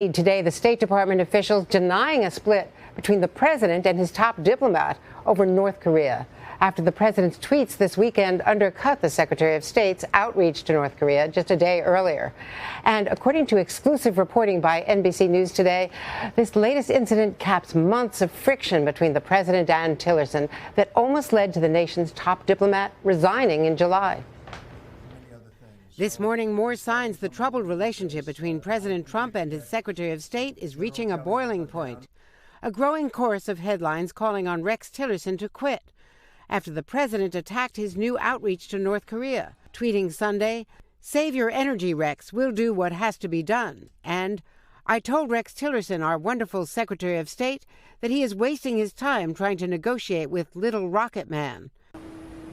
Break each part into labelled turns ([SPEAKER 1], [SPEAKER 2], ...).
[SPEAKER 1] Today, the State Department officials denying a split between the president and his top diplomat over North Korea, after the president's tweets this weekend undercut the Secretary of State's outreach to North Korea just a day earlier. And according to exclusive reporting by NBC News today, this latest incident caps months of friction between the president and Tilllerson that almost led to the nation's top diplomat resigning in July. This morning, more signs the troubled relationship between President Trump and his Secretary of State is reaching a boiling point. A growing chorus of headlines calling on Rex Tillerson to quit after the president attacked his new outreach to North Korea, tweeting Sunday, "Save your energy, Rex. We'll do what has to be done." And, "I told Rex Tillerson, our wonderful Secretary of State, that he is wasting his time trying to negotiate with Little Rocket Man."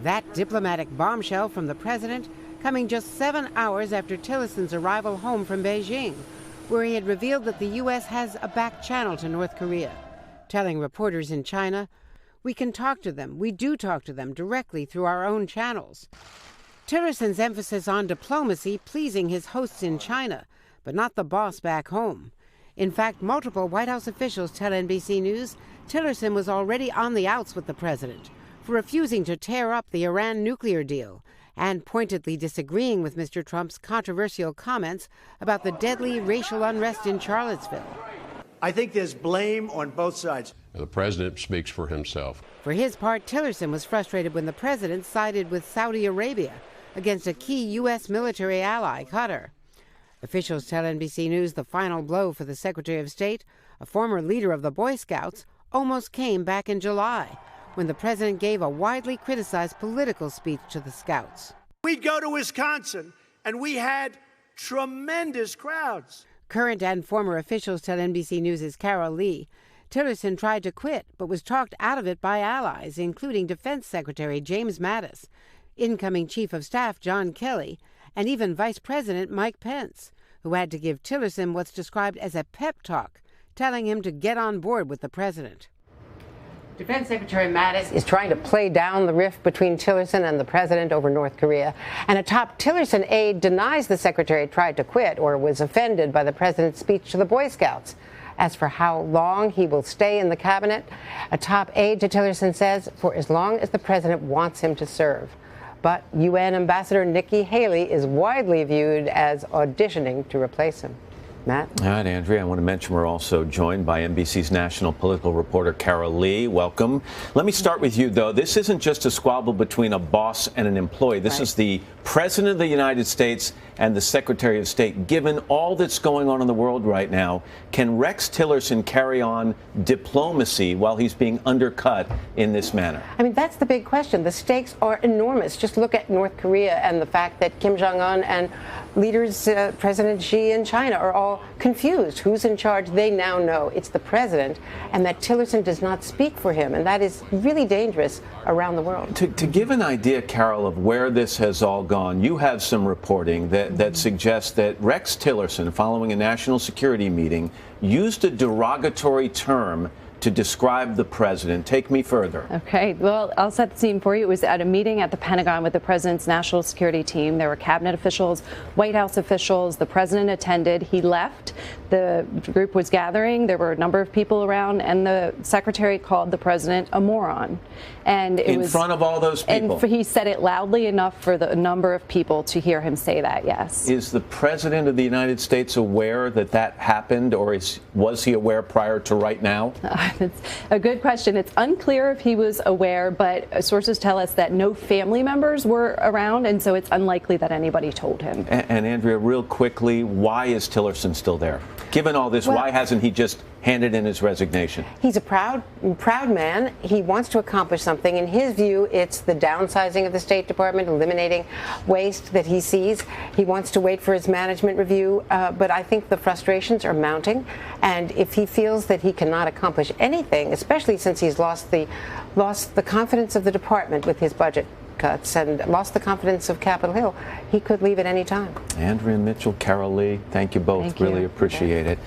[SPEAKER 1] That diplomatic bombshell from the president coming just 7 hours after Tillerson's arrival home from Beijing, where he had revealed that the U.S. has a back channel to North Korea, telling reporters in China, "We can talk to them. We do talk to them directly through our own channels." Tillerson's emphasis on diplomacy pleasing his hosts in China, but not the boss back home. In fact, multiple White House officials tell NBC News Tillerson was already on the outs with the president for refusing to tear up the Iran nuclear deal and pointedly disagreeing with Mr. Trump's controversial comments about the deadly racial unrest in Charlottesville.
[SPEAKER 2] I think there's blame on both sides.
[SPEAKER 3] The president speaks for himself.
[SPEAKER 1] For his part, Tillerson was frustrated when the president sided with Saudi Arabia against a key U.S. military ally, Qatar. Officials tell NBC News the final blow for the Secretary of State, a former leader of the Boy Scouts, almost came back in July, when the president gave a widely criticized political speech to the Scouts.
[SPEAKER 2] We'd go to Wisconsin, and we had tremendous crowds.
[SPEAKER 1] Current and former officials tell NBC News' Carol Lee, Tillerson tried to quit, but was talked out of it by allies, including Defense Secretary James Mattis, incoming Chief of Staff John Kelly, and even Vice President Mike Pence, who had to give Tillerson what's described as a pep talk, telling him to get on board with the president. Defense Secretary Mattis is trying to play down the rift between Tillerson and the president over North Korea. And a top Tillerson aide denies the secretary tried to quit or was offended by the president's speech to the Boy Scouts. As for how long he will stay in the cabinet, a top aide to Tillerson says for as long as the president wants him to serve. But UN Ambassador Nikki Haley is widely viewed as auditioning to replace him. Matt?
[SPEAKER 4] All right, Andrea, I want to mention we're also joined by NBC's national political reporter, Carol Lee. Welcome. Let me start with you, though. This isn't just a squabble between a boss and an employee. This is the President of the United States and the Secretary of State. Given all that's going on in the world right now, can Rex Tillerson carry on diplomacy while he's being undercut in this manner?
[SPEAKER 1] I mean, that's the big question. The stakes are enormous. Just look at North Korea and the fact that Kim Jong-un and leaders, President Xi in China, are all confused. Who's in charge? They now know it's the president, and that Tillerson does not speak for him. And that is really dangerous around the world.
[SPEAKER 4] To give an idea, Carol, of where this has all gone, you have some reporting that suggests that Rex Tillerson, following a national security meeting, used a derogatory term to describe the president. Take me further.
[SPEAKER 5] Okay, well, I'll set the scene for you. It was at a meeting at the Pentagon with the president's national security team. There were cabinet officials, White House officials. The president attended. He left. The group was gathering. There were a number of people around, and the secretary called the president a moron. And it was
[SPEAKER 4] in front of all those people.
[SPEAKER 5] And he said it loudly enough for the number of people to hear him say that, yes.
[SPEAKER 4] Is the president of the United States aware that that happened, or was he aware prior to right now?
[SPEAKER 5] It's a good question. It's unclear if he was aware, but sources tell us that no family members were around, and so it's unlikely that anybody told him.
[SPEAKER 4] And Andrea, real quickly, why is Tillerson still there? Given all this, why hasn't he just handed in his resignation?
[SPEAKER 1] He's a proud man. He wants to accomplish something. In his view, it's the downsizing of the State Department, eliminating waste that he sees. He wants to wait for his management review, but I think the frustrations are mounting. And if he feels that he cannot accomplish anything, especially since he's lost the confidence of the department with his budget cuts and lost the confidence of Capitol Hill, he could leave at any time.
[SPEAKER 4] Andrea Mitchell, Carol Lee, thank you both. Really appreciate it.